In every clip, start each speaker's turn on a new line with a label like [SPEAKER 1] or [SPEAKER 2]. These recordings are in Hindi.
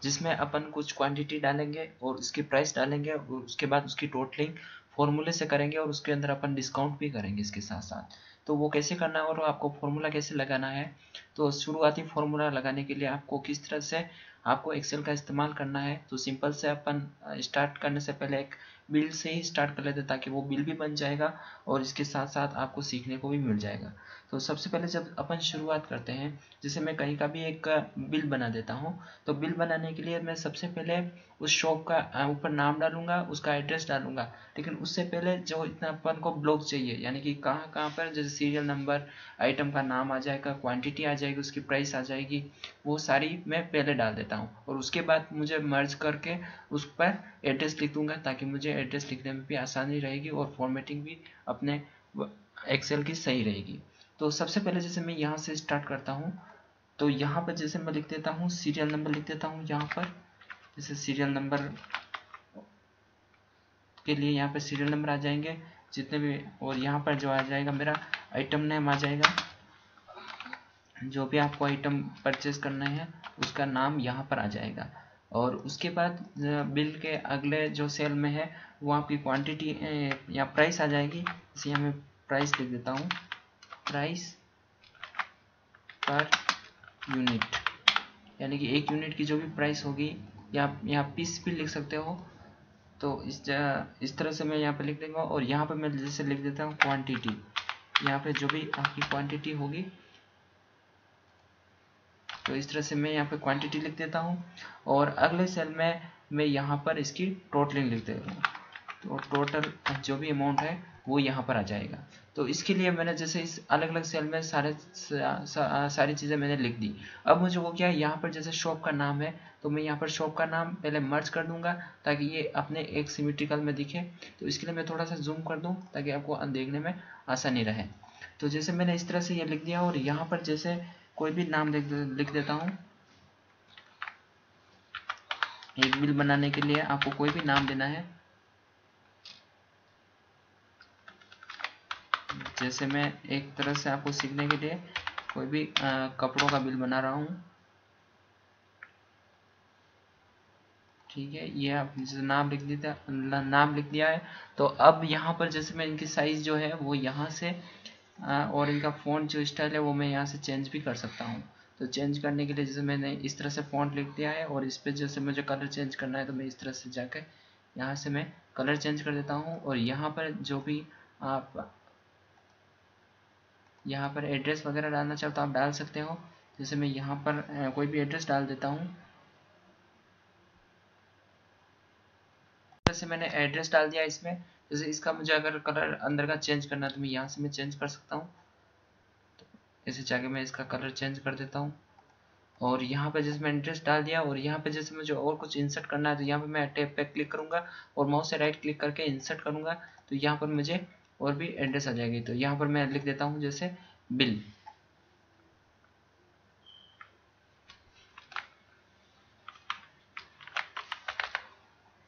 [SPEAKER 1] जिसमें अपन कुछ क्वांटिटी डालेंगे और उसकी प्राइस डालेंगे और उसके बाद उसकी टोटलिंग फॉर्मूले से करेंगे और उसके अंदर अपन डिस्काउंट भी करेंगे इसके साथ साथ। तो वो कैसे करना है और आपको फॉर्मूला कैसे लगाना है, तो शुरुआती फॉर्मूला लगाने के लिए आपको किस तरह से आपको एक्सेल का इस्तेमाल करना है, तो सिंपल से अपन स्टार्ट करने से पहले एक बिल से ही स्टार्ट कर लेते ताकि वो बिल भी बन जाएगा और इसके साथ साथ आपको सीखने को भी मिल जाएगा। तो सबसे पहले जब अपन शुरुआत करते हैं, जैसे मैं कहीं का भी एक बिल बना देता हूँ, तो बिल बनाने के लिए मैं सबसे पहले उस शॉप का ऊपर नाम डालूंगा, उसका एड्रेस डालूंगा। लेकिन उससे पहले जो इतना अपन को ब्लॉक चाहिए, यानी कि कहाँ कहाँ पर जैसे सीरियल नंबर, आइटम का नाम आ जाएगा, क्वांटिटी आ जाएगी, उसकी प्राइस आ जाएगी, वो सारी मैं पहले डाल देता हूँ और उसके बाद मुझे मर्ज करके उस पर एड्रेस लिख दूंगा ताकि मुझे एड्रेस लिखने में भी आसानी रहेगी और फॉर्मेटिंग भी अपने एक्सेल की सही रहेगी। तो सबसे पहले जैसे मैं यहाँ से स्टार्ट करता हूँ, तो यहाँ पर जैसे मैं लिख देता हूँ सीरियल नंबर लिख देता हूँ यहाँ पर, जैसे सीरियल नंबर के लिए यहाँ पर सीरियल नंबर आ जाएंगे जितने भी, और यहाँ पर जो आ जाएगा मेरा आइटम नेम आ जाएगा, जो भी आपको आइटम परचेज करना है उसका नाम यहाँ पर आ जाएगा। और उसके बाद बिल के अगले जो सेल में है वो आपकी क्वांटिटी या प्राइस आ जाएगी। जैसे यहाँ मैं प्राइस लिख देता हूँ, प्राइस पर यूनिट, यानी कि एक यूनिट की जो भी प्राइस होगी, या यहाँ पीस भी लिख सकते हो। तो इस तरह से मैं यहाँ पे लिख देंगे और यहाँ पे मैं जैसे लिख देता हूँ क्वांटिटी, यहाँ पे जो भी आपकी क्वांटिटी होगी, तो इस तरह से मैं यहाँ पे क्वांटिटी लिख देता हूँ। और अगले सेल में मैं यहाँ पर इसकी टोटलिंग लिख देता हूँ, तो टोटल जो भी अमाउंट है वो यहाँ पर आ जाएगा। तो इसके लिए मैंने जैसे इस अलग अलग सेल में सारी चीज़ें मैंने लिख दी। अब मुझे वो क्या है, यहाँ पर जैसे शॉप का नाम है तो मैं यहाँ पर शॉप का नाम पहले मर्ज कर दूंगा ताकि ये अपने एक सिमेट्रिकल में दिखे। तो इसके लिए मैं थोड़ा सा जूम कर दूँ ताकि आपको देखने में आसानी रहे। तो जैसे मैंने इस तरह से ये लिख दिया और यहाँ पर जैसे कोई भी नाम लिख देता हूँ। एक बिल बनाने के लिए आपको कोई भी नाम देना है, जैसे मैं एक तरह से आपको सीखने के लिए कोई भी कपड़ों का बिल बना रहा हूँ, ठीक है। ये आप जैसे नाम लिख दिया है। तो अब यहाँ पर जैसे मैं इनकी साइज जो है वो यहाँ से और इनका फ़ॉन्ट जो स्टाइल है वो मैं यहाँ से चेंज भी कर सकता हूँ। तो चेंज करने के लिए जैसे मैंने इस तरह से फ़ॉन्ट लिख दिया है और इस पर जैसे मुझे कलर चेंज करना है तो मैं इस तरह से जाकर यहाँ से मैं कलर चेंज कर देता हूँ। और यहाँ पर जो भी आप यहाँ पर एड्रेस वगैरह डालना चाहो तो आप डाल सकते हो। जैसे मैं यहाँ पर कोई भी एड्रेस डाल देता हूँ, जैसे मैंने एड्रेस डाल दिया इसमें। जैसे इसका मुझे अगर कलर अंदर का चेंज करना है तो मैं यहाँ से मैं चेंज कर सकता हूँ। तो ऐसे जाके मैं इसका कलर चेंज कर देता हूँ। और यहाँ पे जैसे मैं एड्रेस डाल दिया और यहाँ पे जैसे मुझे और कुछ इंसर्ट करना है तो यहाँ पे मैं टैब पे क्लिक करूँगा और माउस से राइट क्लिक करके इंसर्ट करूँगा, तो यहाँ पर मुझे और भी एड्रेस आ जाएगी। तो यहाँ पर मैं लिख देता हूँ जैसे बिल।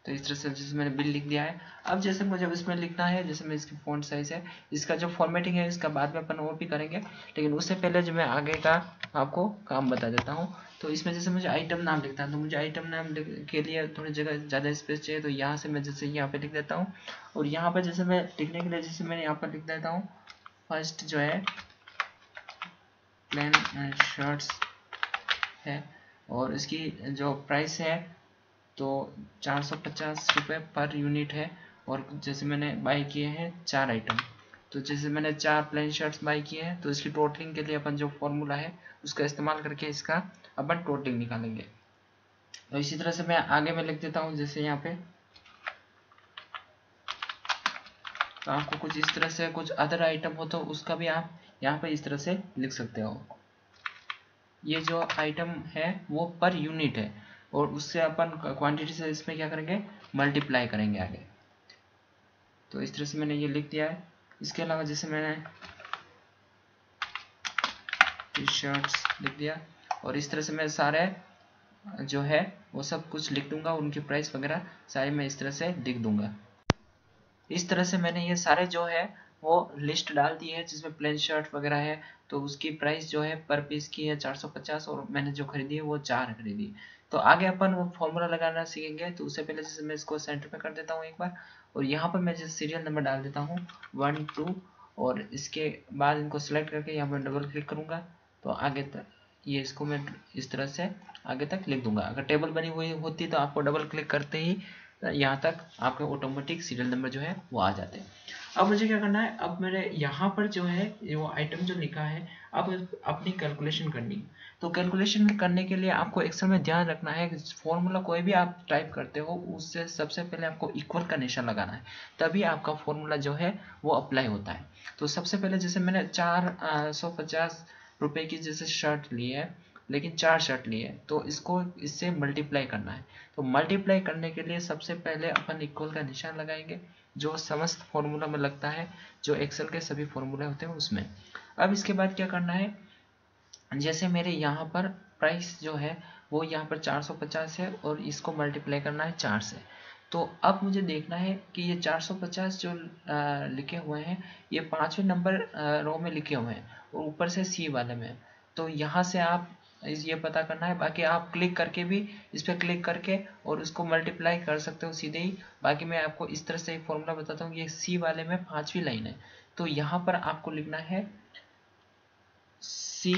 [SPEAKER 1] तो इस तरह से जैसे मैंने बिल लिख दिया है। अब जैसे मुझे इसमें लिखना है, जैसे मैं इसकी फ़ॉन्ट साइज़ है, इसका जो फॉर्मेटिंग है इसका बाद में अपन और भी करेंगे, लेकिन उससे पहले जो मैं आगे का आपको काम बता देता हूँ। तो इसमें जैसे मुझे आइटम नाम लिखना है तो मुझे आइटम नाम के लिए थोड़ी जगह ज़्यादा स्पेस चाहिए, तो यहाँ से मैं जैसे यहाँ पे लिख देता हूँ। और यहाँ पर जैसे मैं लिखने के लिए जैसे मैंने यहाँ पर लिख देता हूँ फर्स्ट जो है प्लेन शर्ट्स है और इसकी जो प्राइस है तो 450 रुपये पर यूनिट है। और जैसे मैंने बाई किए हैं 4 आइटम, तो जैसे मैंने 4 प्लेन शर्ट्स बाई किए हैं तो इसकी टोटलिंग के लिए अपन जो फॉर्मूला है उसका इस्तेमाल करके इसका अपन टोटलिंग निकालेंगे। तो इसी तरह से मैं आगे में लिख देता हूँ जैसे यहाँ पे, तो आपको कुछ इस तरह से कुछ अदर आइटम हो तो उसका भी आप यहाँ पे इस तरह से लिख सकते हो। ये जो आइटम है वो पर यूनिट है और उससे अपन क्वांटिटी से इसमें क्या करेंगे, मल्टीप्लाई करेंगे आगे। तो इस तरह से मैंने ये लिख दिया है। इसके अलावा जैसे मैंने टी शर्ट्स लिख दिया और इस तरह से मैं सारे जो है वो सब कुछ लिख दूंगा, उनकी प्राइस वगैरह सारे मैं इस तरह से लिख दूंगा। इस तरह से मैंने ये सारे जो है वो लिस्ट डाल दी है जिसमें प्लेन शर्ट वगैरह है। तो उसकी प्राइस जो है पर पीस की है 450 और मैंने जो खरीदी है वो 4 खरीदी। तो आगे अपन वो फॉर्मूला लगाना सीखेंगे। तो उससे पहले जैसे मैं इसको सेंटर पे कर देता हूँ एक बार, और यहाँ पर मैं जैसे सीरियल नंबर डाल देता हूँ 1 2, और इसके बाद इनको सेलेक्ट करके यहाँ पर डबल क्लिक करूँगा। तो आगे तक ये इसको मैं इस तरह से आगे तक लिख दूंगा। अगर टेबल बनी हुई होती तो आपको डबल क्लिक करते ही यहाँ तक आपके ऑटोमेटिक सीरियल नंबर जो है वो आ जाते हैं। अब मुझे क्या करना है, अब मेरे यहाँ पर जो है वो आइटम जो लिखा है, अब अपनी कैलकुलेशन करनी है। तो कैलकुलेशन करने के लिए आपको एक्सेल में ध्यान रखना है कि फॉर्मूला कोई भी आप टाइप करते हो उससे सबसे पहले आपको इक्वल का निशान लगाना है, तभी आपका फॉर्मूला जो है वो अप्लाई होता है। तो सबसे पहले जैसे मैंने 450 रुपए की जैसे शर्ट ली है, लेकिन 4 शर्ट ली है, तो इसको इससे मल्टीप्लाई करना है। तो मल्टीप्लाई करने के लिए सबसे पहले अपन इक्वल का निशान लगाएंगे, जो समस्त फॉर्मूला में लगता है, जो एक्सेल के सभी फॉर्मूले होते हैं उसमें। अब इसके बाद क्या करना है, जैसे मेरे यहाँ पर प्राइस जो है वो यहाँ पर 450 है और इसको मल्टीप्लाई करना है 4 से। तो अब मुझे देखना है कि ये 450 जो लिखे हुए हैं ये 5वें नंबर रो में लिखे हुए हैं और ऊपर से सी वाले में। तो यहाँ से आप ये पता करना है, बाकी आप क्लिक करके भी इस पर क्लिक करके और उसको मल्टीप्लाई कर सकते हो सीधे ही। बाकी मैं आपको इस तरह से एक फॉर्मूला बताता हूँ। ये सी वाले में 5वीं लाइन है, तो यहाँ पर आपको लिखना है C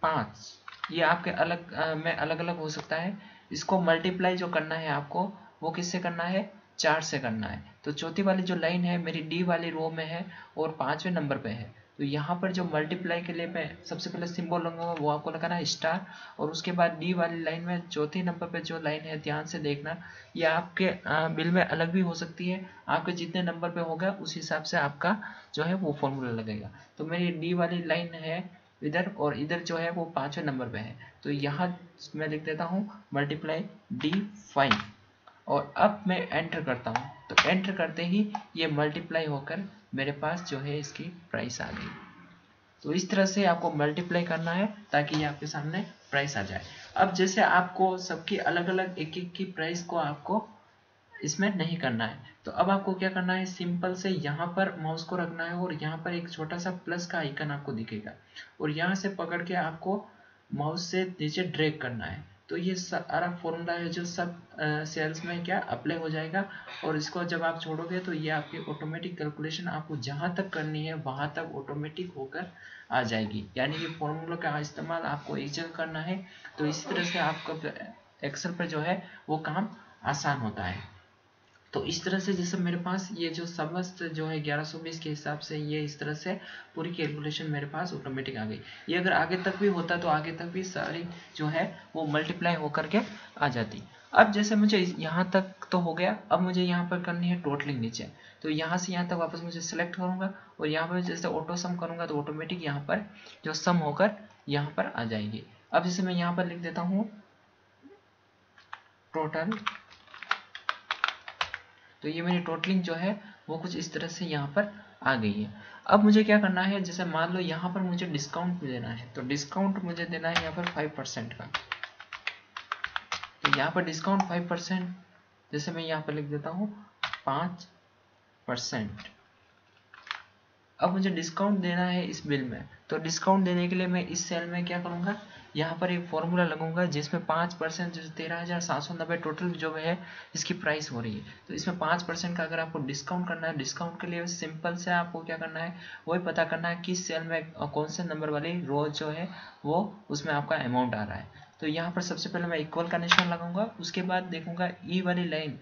[SPEAKER 1] 5। ये आपके अलग में अलग अलग हो सकता है। इसको मल्टीप्लाई जो करना है आपको वो किससे करना है, 4 से करना है। तो चौथी वाली जो लाइन है मेरी डी वाली रो में है और 5वें नंबर पे है। तो यहाँ पर जो मल्टीप्लाई के लिए मैं सबसे पहले सिंबल लगाऊंगा वो आपको लगाना है स्टार, और उसके बाद डी वाली लाइन में चौथे नंबर पे जो लाइन है ध्यान से देखना, ये आपके बिल में अलग भी हो सकती है। आपके जितने नंबर पे होगा उस हिसाब से आपका जो है वो फॉर्मूला लगेगा। तो मेरी डी वाली लाइन है इधर, और इधर जो है वो 5वें नंबर पे है। तो यहाँ मैं लिख देता हूँ मल्टीप्लाई D5, और अब मैं एंटर करता हूँ। तो एंटर करते ही ये मल्टीप्लाई होकर मेरे पास जो है इसकी प्राइस आ गई। तो इस तरह से आपको मल्टीप्लाई करना है ताकि ये आपके सामने प्राइस आ जाए। अब जैसे आपको सबकी अलग अलग एक एक की प्राइस को आपको इसमें नहीं करना है, तो अब आपको क्या करना है, सिंपल से यहाँ पर माउस को रखना है और यहाँ पर एक छोटा सा प्लस का आइकन आपको दिखेगा, और यहाँ से पकड़ के आपको माउस से नीचे ड्रैग करना है। तो ये सारा फॉर्मूला है जो सब सेल्स में क्या अप्लाई हो जाएगा, और इसको जब आप छोड़ोगे तो ये आपकी ऑटोमेटिक कैलकुलेशन आपको जहाँ तक करनी है वहाँ तक ऑटोमेटिक होकर आ जाएगी। यानी कि फॉर्मूला का इस्तेमाल आपको एक जगह करना है। तो इसी तरह से आपका एक्सेल पर जो है वो काम आसान होता है। तो इस तरह से जैसे मेरे पास ये जो समस्त जो है 1120 के हिसाब से ये इस तरह से पूरी कैलकुलेशन मेरे पास ऑटोमेटिक आ गई। ये अगर आगे तक भी होता तो आगे तक भी सारी जो है वो मल्टीप्लाई होकर के आ जाती। अब जैसे मुझे यहाँ तक तो हो गया, अब मुझे यहाँ पर करनी है टोटलिंग नीचे। तो यहाँ से यहाँ तक वापस मुझे सिलेक्ट करूँगा और यहाँ पर जैसे ऑटो सम करूँगा तो ऑटोमेटिक यहाँ पर जो सम होकर यहाँ पर आ जाएगी। अब जैसे मैं यहाँ पर लिख देता हूँ टोटल, तो ये मेरी टोटलिंग जो है वो कुछ इस तरह से यहाँ पर आ गई है। अब मुझे क्या करना है, जैसे मान लो यहाँ पर मुझे डिस्काउंट भी देना है, तो डिस्काउंट मुझे देना है यहाँ पर 5% का। तो यहाँ पर डिस्काउंट 5%, जैसे मैं यहाँ पर लिख देता हूँ 5%। अब मुझे डिस्काउंट देना है इस बिल में, तो डिस्काउंट देने के लिए मैं इस सेल में क्या करूँगा, यहाँ पर एक फॉर्मूला लगाऊंगा जिसमें 5% जो 13,790 टोटल जो है इसकी प्राइस हो रही है। तो इसमें 5% का अगर आपको डिस्काउंट करना है, डिस्काउंट के लिए सिंपल से आपको क्या करना है, वही पता करना है किस सेल में कौन से नंबर वाली रो जो है वो उसमें आपका अमाउंट आ रहा है। तो यहाँ पर सबसे पहले मैं इक्वल का निशान लगाऊंगा, उसके बाद देखूंगा ई वाली लाइन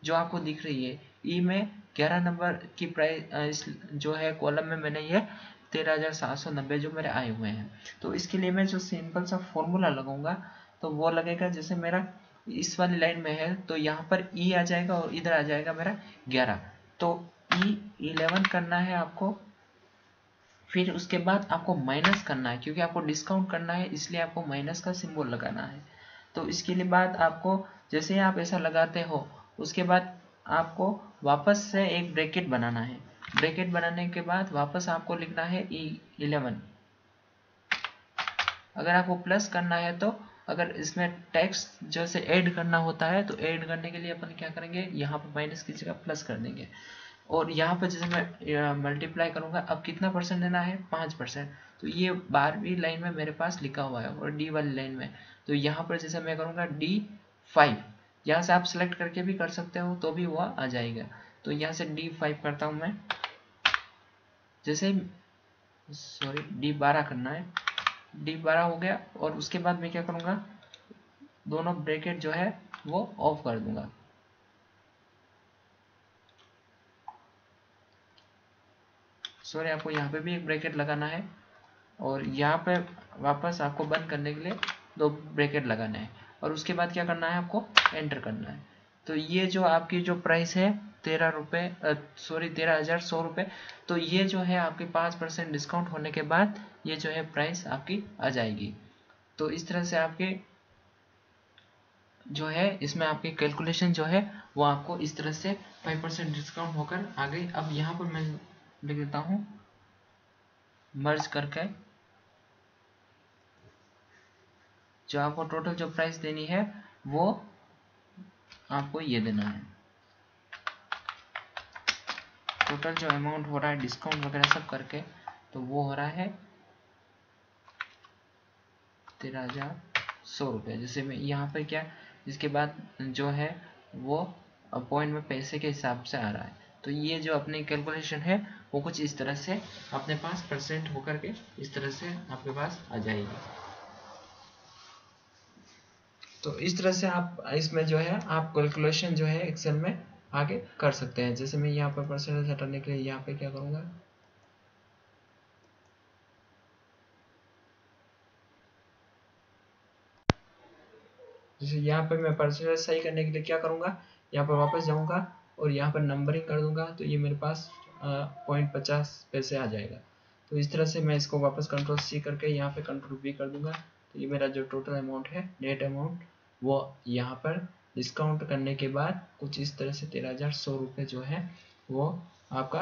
[SPEAKER 1] जो आपको दिख रही है, ई में 11 नंबर की प्राइस जो है कॉलम में मैंने ये 13,790 जो मेरे आए हुए हैं। तो इसके लिए मैं जो सिंपल सा फॉर्मूला लगाऊंगा तो वो लगेगा, जैसे मेरा इस वाली लाइन में है तो यहाँ पर ई आ जाएगा और इधर आ जाएगा मेरा 11। तो ई 11 करना है आपको, फिर उसके बाद आपको माइनस करना है क्योंकि आपको डिस्काउंट करना है, इसलिए आपको माइनस का सिंबल लगाना है। तो इसके लिए बाद आपको जैसे ही आप ऐसा लगाते हो उसके बाद आपको वापस से एक ब्रैकेट बनाना है। ब्रैकेट बनाने के बाद वापस आपको लिखना है E11। अगर आपको प्लस करना है तो अगर इसमें टेक्स्ट जैसे ऐड करना होता है तो ऐड करने के लिए अपन क्या करेंगे, यहाँ पर माइनस की जगह प्लस कर देंगे। और यहाँ पर जैसे मैं मल्टीप्लाई करूँगा, अब कितना परसेंट देना है, 5%। तो ये 12वीं लाइन में मेरे पास लिखा हुआ है और डी वाली लाइन में। तो यहाँ पर जैसे मैं करूँगा D5, यहाँ से आप सेलेक्ट करके भी कर सकते हो तो भी वह आ जाएगा। तो यहाँ से D5 करता हूँ मैं, जैसे सॉरी D12 करना है, D12 हो गया। और उसके बाद मैं क्या करूँगा, दोनों ब्रैकेट जो है वो ऑफ कर दूंगा। सॉरी, आपको यहाँ पे भी एक ब्रैकेट लगाना है और यहाँ पे वापस आपको बंद करने के लिए 2 ब्रैकेट लगाना है। और उसके बाद क्या करना है, आपको एंटर करना है। तो ये जो आपकी जो प्राइस है 13,100 रुपये, तो ये जो है आपके 5% डिस्काउंट होने के बाद ये जो है प्राइस आपकी आ जाएगी। तो इस तरह से आपके जो है इसमें आपकी कैलकुलेशन जो है वो आपको इस तरह से 5% डिस्काउंट होकर आ गई। अब यहाँ पर मैं लिख देता हूँ मर्ज करके, जो आपको टोटल जो प्राइस देनी है वो आपको ये देना है। टोटल जो अमाउंट हो रहा है डिस्काउंट वगैरह सब करके, तो वो हो रहा है 13,100 रुपये। जैसे मैं यहाँ पर क्या, इसके बाद जो है वो पॉइंट में पैसे के हिसाब से आ रहा है। तो ये जो अपनी कैलकुलेशन है वो कुछ इस तरह से अपने पास परसेंट होकर के इस तरह से आपके पास आ जाएगी। तो इस तरह से आप इसमें जो है आप कैलकुलेशन जो है एक्सेल में आगे कर सकते हैं। जैसे मैं यहाँ पर परसेंटेज हटाने के लिए यहाँ पे क्या करूँगा, जैसे यहाँ पे मैं परसेंटेज सही करने के लिए क्या करूँगा, यहाँ पर वापस जाऊँगा और यहाँ पर नंबरिंग कर दूंगा, तो ये मेरे पास 0.50 पैसे आ जाएगा। तो इस तरह से मैं इसको वापस Ctrl+C करके यहाँ पे Ctrl+V कर दूंगा। तो ये मेरा जो टोटल अमाउंट है, नेट अमाउंट, वो यहाँ पर डिस्काउंट करने के बाद कुछ इस तरह से 13,100 रुपये जो है वो आपका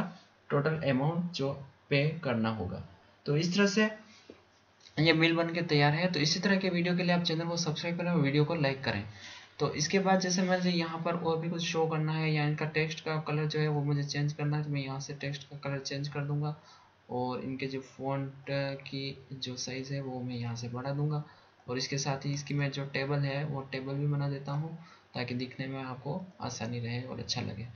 [SPEAKER 1] टोटल अमाउंट जो पे करना होगा। तो इस तरह से ये बिल बन के तैयार है। तो इसी तरह के वीडियो के लिए आप चैनल को सब्सक्राइब करें और वीडियो को लाइक करें। तो इसके बाद जैसे मुझे यहाँ पर और भी कुछ शो करना है या इनका टेक्स्ट का कलर जो है वो मुझे चेंज करना है, तो मैं यहाँ से टेक्स्ट का कलर चेंज कर दूंगा और इनके जो फॉन्ट की जो साइज़ है वो मैं यहाँ से बढ़ा दूंगा। और इसके साथ ही इसकी मैं जो टेबल है वो टेबल भी बना देता हूँ ताकि दिखने में आपको आसानी रहे और अच्छा लगे।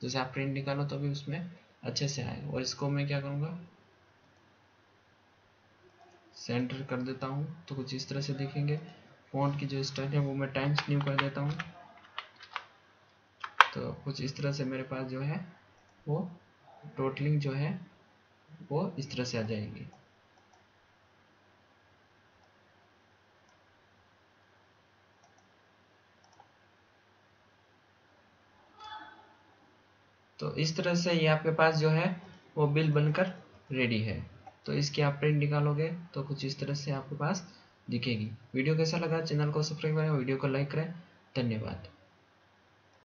[SPEAKER 1] जैसे आप प्रिंट निकालो तो भी उसमें अच्छे से आए। और इसको मैं क्या करूँगा, सेंटर कर देता हूँ तो कुछ इस तरह से देखेंगे। फॉन्ट की जो स्टाइल है वो मैं टाइम्स न्यू कर देता हूँ, तो कुछ इस तरह से मेरे पास जो है वो टोटलिंग जो है वो इस तरह से आ जाएगी। तो इस तरह से ये आपके पास जो है वो बिल बनकर रेडी है। तो इसकी आप प्रिंट निकालोगे तो कुछ इस तरह से आपके पास दिखेगी। वीडियो कैसा लगा, चैनल को सब्सक्राइब करें, वीडियो को लाइक करें। धन्यवाद।